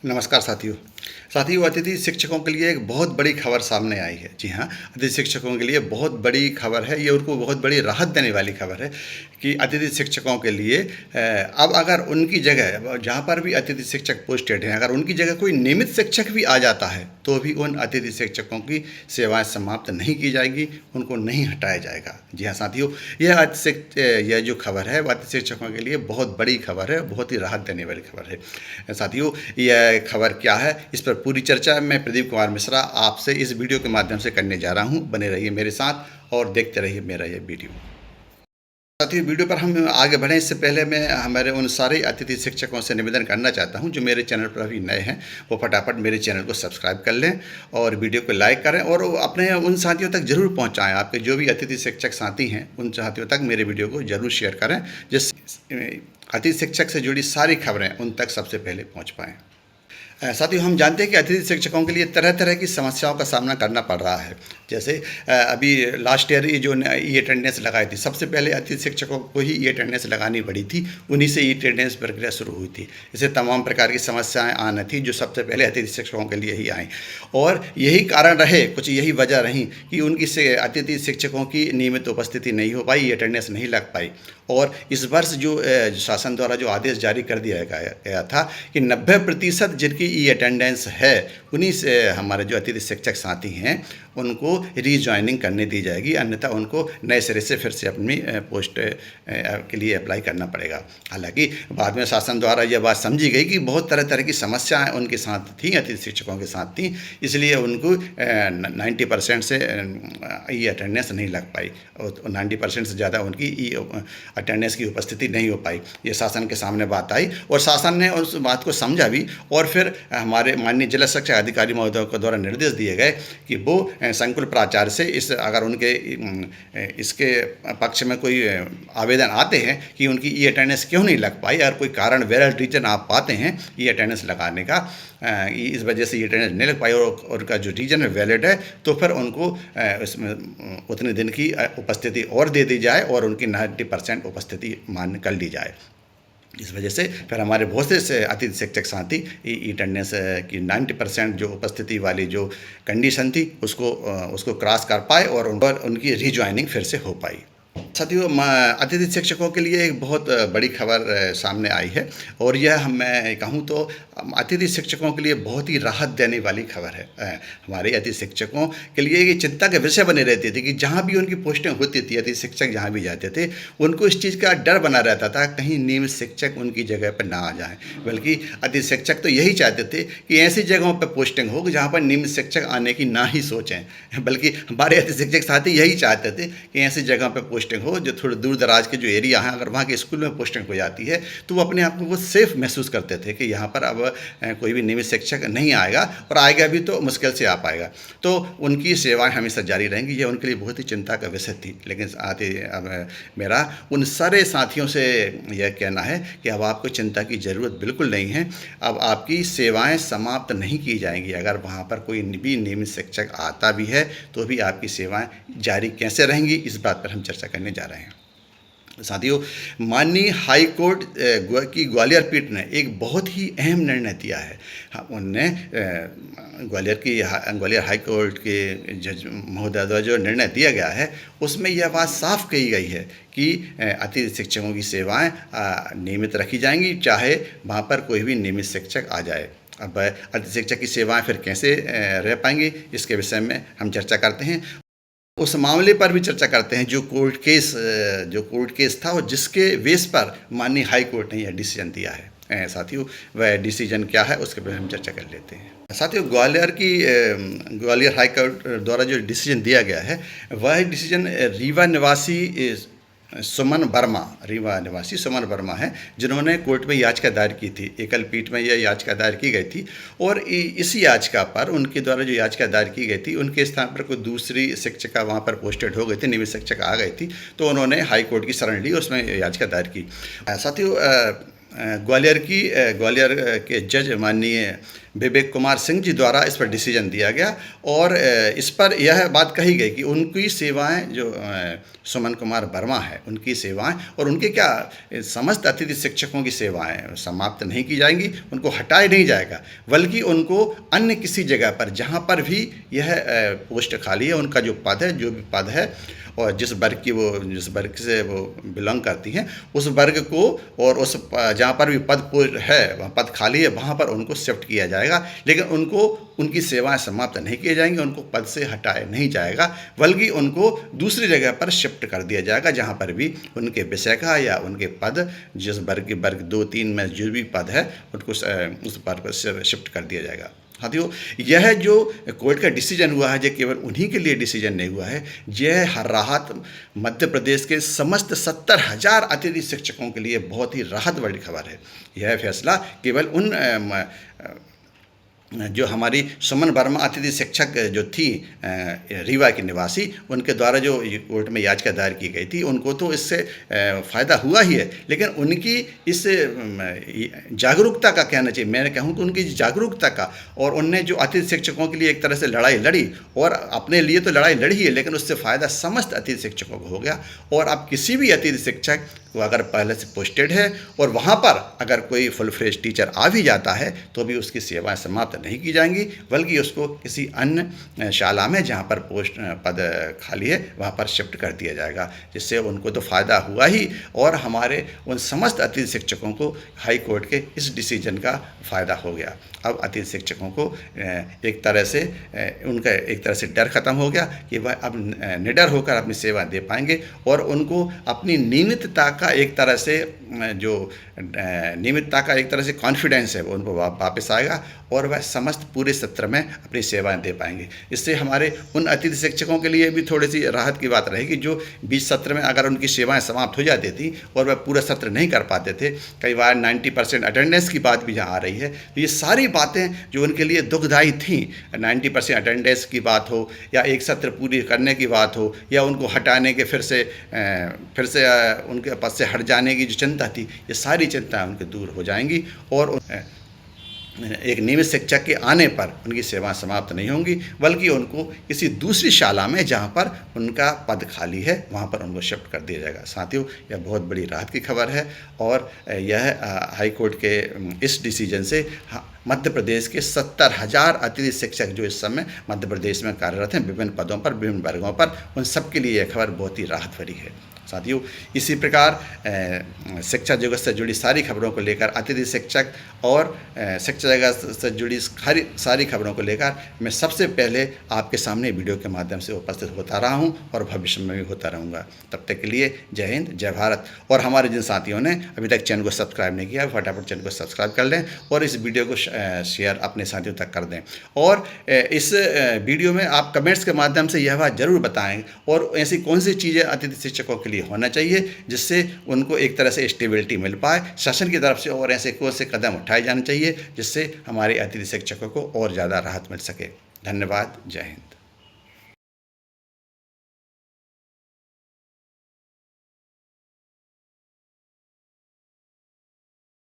नमस्कार साथियों, अतिथि शिक्षकों के लिए एक बहुत बड़ी खबर सामने आई है। जी हाँ, अतिथि शिक्षकों के लिए बहुत बड़ी खबर है। ये उनको बहुत बड़ी राहत देने वाली खबर है कि अतिथि शिक्षकों के लिए अब अगर उनकी जगह जहाँ पर भी अतिथि शिक्षक पोस्टेड हैं, अगर उनकी जगह कोई नियमित शिक्षक भी आ जाता है तो भी उन अतिथि शिक्षकों की सेवाएं समाप्त नहीं की जाएगी, उनको नहीं हटाया जाएगा। जी हाँ साथियों, यह जो खबर है वो अतिथि शिक्षकों के लिए बहुत बड़ी खबर है, बहुत ही राहत देने वाली खबर है। साथियों, यह खबर क्या है, इस पर पूरी चर्चा मैं प्रदीप कुमार मिश्रा आपसे इस वीडियो के माध्यम से करने जा रहा हूं। बने रहिए मेरे साथ और देखते रहिए मेरा यह वीडियो। साथियों, वीडियो पर हम आगे बढ़ें इससे पहले मैं हमारे उन सारे अतिथि शिक्षकों से निवेदन करना चाहता हूं जो मेरे चैनल पर अभी नए हैं, वो फटाफट मेरे चैनल को सब्सक्राइब कर लें और वीडियो को लाइक करें और अपने उन साथियों तक ज़रूर पहुंचाएं। आपके जो भी अतिथि शिक्षक साथी हैं उन साथियों तक मेरे वीडियो को ज़रूर शेयर करें, जिससे अतिथि शिक्षक से जुड़ी सारी खबरें उन तक सबसे पहले पहुँच पाएँ। साथियों, हम जानते हैं कि अतिथि शिक्षकों के लिए तरह तरह की समस्याओं का सामना करना पड़ रहा है। जैसे अभी लास्ट ईयर ये जो ई अटेंडेंस लगाई थी, सबसे पहले अतिथि शिक्षकों को ही ई अटेंडेंस लगानी पड़ी थी, उन्हीं से ई अटेंडेंस प्रक्रिया शुरू हुई थी। इससे तमाम प्रकार की समस्याएं आना थी जो सबसे पहले अतिथि शिक्षकों के लिए ही आई, और यही कारण रहे, कुछ यही वजह रही कि उनकी से अतिथि शिक्षकों की नियमित उपस्थिति नहीं हो पाई, ई अटेंडेंस नहीं लग पाई। और इस वर्ष जो शासन द्वारा जो आदेश जारी कर दिया गया था कि 90% जिनकी ई अटेंडेंस है उन्हीं से हमारे जो अतिथि शिक्षक साथी हैं उनको रीजॉइनिंग करने दी जाएगी, अन्यथा उनको नए सिरे से फिर से अपनी पोस्ट के लिए अप्लाई करना पड़ेगा। हालांकि बाद में शासन द्वारा यह बात समझी गई कि बहुत तरह तरह की समस्याएं उनके साथ थी, अतिथि शिक्षकों के साथ थी, इसलिए उनको 90% से ई अटेंडेंस नहीं लग पाई और 90% से ज़्यादा उनकी ई अटेंडेंस की उपस्थिति नहीं हो पाई। ये शासन के सामने बात आई और शासन ने उस बात को समझा भी, और फिर हमारे माननीय जिला शिक्षा अधिकारी महोदय को द्वारा निर्देश दिए गए कि वो संकुल प्राचार्य से अगर उनके इसके पक्ष में कोई आवेदन आते हैं कि उनकी ई अटेंडेंस क्यों नहीं लग पाई, अगर कोई कारण वैलिड रीजन आप पाते हैं ई अटेंडेंस लगाने का, इस वजह से ई अटेंडेंस नहीं लग पाई और उनका जो रीजन है वैलिड है, तो फिर उनको इसमें उतने दिन की उपस्थिति और दे दी जाए और उनकी 90% उपस्थिति मान्य कर ली जाए। इस वजह से फिर हमारे बहुत से अतिथि शिक्षक साथी ई अटेंडेंस की 90% जो उपस्थिति वाली जो कंडीशन थी उसको क्रॉस कर पाए और उनकी रीजॉइनिंग फिर से हो पाई। साथियों, अतिथि शिक्षकों के लिए एक बहुत बड़ी खबर सामने आई है और यह मैं कहूँ तो अतिथि शिक्षकों के लिए बहुत ही राहत देने वाली खबर है। हमारे अतिथि शिक्षकों के लिए ये चिंता का विषय बने रहती थी कि जहाँ भी उनकी पोस्टिंग होती थी, अतिथि शिक्षक जहाँ भी जाते थे उनको इस चीज़ का डर बना रहता था कहीं नियमित शिक्षक उनकी जगह पर ना आ जाएँ। बल्कि अतिथि शिक्षक तो यही चाहते थे कि ऐसी जगहों पर पोस्टिंग हो जहाँ पर नियमित शिक्षक आने की ना ही सोचें, बल्कि हमारे अतिथि शिक्षक साथी यही चाहते थे कि ऐसी जगह पर पोस्टिंग हो जो थोड़े दूर दराज के जो एरिया हैं, अगर वहाँ के स्कूल में पोस्टिंग हो जाती है तो वो अपने आप को वो सेफ महसूस करते थे कि यहाँ पर अब कोई भी नियमित शिक्षक नहीं आएगा, और आएगा भी तो मुश्किल से आ पाएगा, तो उनकी सेवाएं हमेशा जारी रहेंगी। ये उनके लिए बहुत ही चिंता का विषय थी। लेकिन अब मेरा उन सारे साथियों से यह कहना है कि अब आपको चिंता की ज़रूरत बिल्कुल नहीं है। अब आपकी सेवाएँ समाप्त नहीं की जाएंगी। अगर वहाँ पर कोई भी नियमित शिक्षक आता भी है तो भी आपकी सेवाएँ जारी कैसे रहेंगी, इस बात पर हम चर्चा करने जा रहे हैं। साथियों, माननीय हाई कोर्ट की ग्वालियर पीठ ने एक बहुत ही अहम निर्णय दिया है। उनने ग्वालियर हाई कोर्ट के जज महोदय द्वारा जो निर्णय दिया गया है उसमें यह बात साफ कही गई है कि अतिथि शिक्षकों की सेवाएं नियमित रखी जाएंगी, चाहे वहाँ पर कोई भी नियमित शिक्षक आ जाए। अब अतिथि शिक्षक की सेवाएं फिर कैसे रह पाएंगी, इसके विषय में हम चर्चा करते हैं। उस मामले पर भी चर्चा करते हैं जो कोर्ट केस था और जिसके बेस पर माननीय हाई कोर्ट ने यह डिसीजन दिया है। साथियों, वह डिसीजन क्या है उसके बारे में हम चर्चा कर लेते हैं। साथियों, ग्वालियर हाई कोर्ट द्वारा जो डिसीजन दिया गया है वह डिसीजन रीवा निवासी सुमन वर्मा है, जिन्होंने कोर्ट में याचिका दायर की थी। एकल पीठ में यह याचिका दायर की गई थी और इस याचिका पर उनके द्वारा जो याचिका दायर की गई थी उनके स्थान पर कोई दूसरी शिक्षिका वहाँ पर पोस्टेड हो गई थी, नियमित शिक्षक आ गई थी, तो उन्होंने हाई कोर्ट की शरण ली और उसमें याचिका दायर की। साथियों, ग्वालियर के जज माननीय विवेक कुमार सिंह जी द्वारा इस पर डिसीजन दिया गया और इस पर यह बात कही गई कि उनकी सेवाएं जो सुमन कुमार वर्मा है, उनकी सेवाएं और उनके क्या समस्त अतिथि शिक्षकों की सेवाएं समाप्त नहीं की जाएंगी, उनको हटाया नहीं जाएगा, बल्कि उनको अन्य किसी जगह पर जहां पर भी यह पोस्ट खाली है, उनका जो पद है, जो भी पद है और जिस वर्ग से वो बिलोंग करती हैं, उस वर्ग को और उस जहाँ पर भी पद है, वहाँ पद खाली है, वहाँ पर उनको शिफ्ट किया जाएगा। लेकिन उनको उनकी सेवाएं समाप्त नहीं की जाएंगी, उनको पद से हटाया नहीं जाएगा, बल्कि उनको दूसरी जगह पर शिफ्ट कर दिया जाएगा, जहाँ पर भी उनके विषय का या उनके पद जिस वर्ग 2-3 में जो भी पद है उनको उस पद पर शिफ्ट कर दिया जाएगा। साथियों, यह जो कोर्ट का डिसीजन हुआ है, यह केवल उन्हीं के लिए डिसीजन नहीं हुआ है, यह हर राहत मध्य प्रदेश के समस्त 70,000 अतिथि शिक्षकों के लिए बहुत ही राहत वाली खबर है। यह फैसला केवल उन जो हमारी सुमन वर्मा अतिथि शिक्षक जो थी रीवा की निवासी, उनके द्वारा जो कोर्ट में याचिका दायर की गई थी, उनको तो इससे फ़ायदा हुआ ही है, लेकिन उनकी इस जागरूकता का कहना चाहिए, मैं कहूँ तो उनकी जागरूकता का, और उनने जो अतिथि शिक्षकों के लिए एक तरह से लड़ाई लड़ी और अपने लिए तो लड़ाई लड़ी ही है, लेकिन उससे फ़ायदा समस्त अतिथि शिक्षकों को हो गया। और अब किसी भी अतिथि शिक्षक वो अगर पहले से पोस्टेड है और वहाँ पर अगर कोई फुल फ्रेश टीचर आ भी जाता है तो भी उसकी सेवाएं समाप्त नहीं की जाएंगी, बल्कि उसको किसी अन्य शाला में जहाँ पर पद खाली है वहाँ पर शिफ्ट कर दिया जाएगा, जिससे उनको तो फ़ायदा हुआ ही और हमारे उन समस्त अतिथि शिक्षकों को हाई कोर्ट के इस डिसीजन का फ़ायदा हो गया। अब अतिथि शिक्षकों को एक तरह से उनका एक तरह से डर ख़त्म हो गया कि वह अब निडर होकर अपनी सेवा दे पाएंगे और उनको अपनी नियमितता का एक तरह से कॉन्फिडेंस है वो उनको वापस आएगा और वह समस्त पूरे सत्र में अपनी सेवाएं दे पाएंगे। इससे हमारे उन अतिथि शिक्षकों के लिए भी थोड़ी सी राहत की बात रहेगी जो बीच सत्र में अगर उनकी सेवाएं समाप्त हो जाती थी और वह पूरा सत्र नहीं कर पाते थे, कई बार 90% अटेंडेंस की बात भी यहाँ आ रही है, तो ये सारी बातें जो उनके लिए दुखदायी थी, 90% अटेंडेंस की बात हो या एक सत्र पूरी करने की बात हो या उनको हटाने के फिर से उनके पद से हट जाने की जो चिंता थी, ये सारी चिंताएं उनके दूर हो जाएंगी और एक नियमित शिक्षक के आने पर उनकी सेवाएं समाप्त नहीं होंगी, बल्कि उनको किसी दूसरी शाला में जहां पर उनका पद खाली है वहां पर उनको शिफ्ट कर दिया जाएगा। साथियों, यह बहुत बड़ी राहत की खबर है और यह हाई कोर्ट के इस डिसीजन से मध्य प्रदेश के 70,000 अतिथि शिक्षक जो इस समय मध्य प्रदेश में कार्यरत हैं विभिन्न पदों पर, विभिन्न वर्गों पर, उन सब के लिए यह खबर बहुत ही राहत भरी है। साथियों, इसी प्रकार शिक्षा जगत से जुड़ी सारी खबरों को लेकर, अतिथि शिक्षक और शिक्षा जगत से जुड़ी सारी खबरों को लेकर मैं सबसे पहले आपके सामने वीडियो के माध्यम से उपस्थित होता रहा हूं और भविष्य में भी होता रहूँगा। तब तक के लिए जय हिंद, जय भारत। और हमारे जिन साथियों ने अभी तक चैनल को सब्सक्राइब नहीं किया, फटाफट चैनल को सब्सक्राइब कर लें और इस वीडियो को शेयर अपने साथियों तक कर दें। और इस वीडियो में आप कमेंट्स के माध्यम से यह बात जरूर बताएं और ऐसी कौन सी चीज़ें अतिथि शिक्षकों के लिए होना चाहिए जिससे उनको एक तरह से स्टेबिलिटी मिल पाए शासन की तरफ से, और ऐसे कौन से कदम उठाए जाने चाहिए जिससे हमारे अतिथि शिक्षकों को और ज़्यादा राहत मिल सके। धन्यवाद। जय हिंद।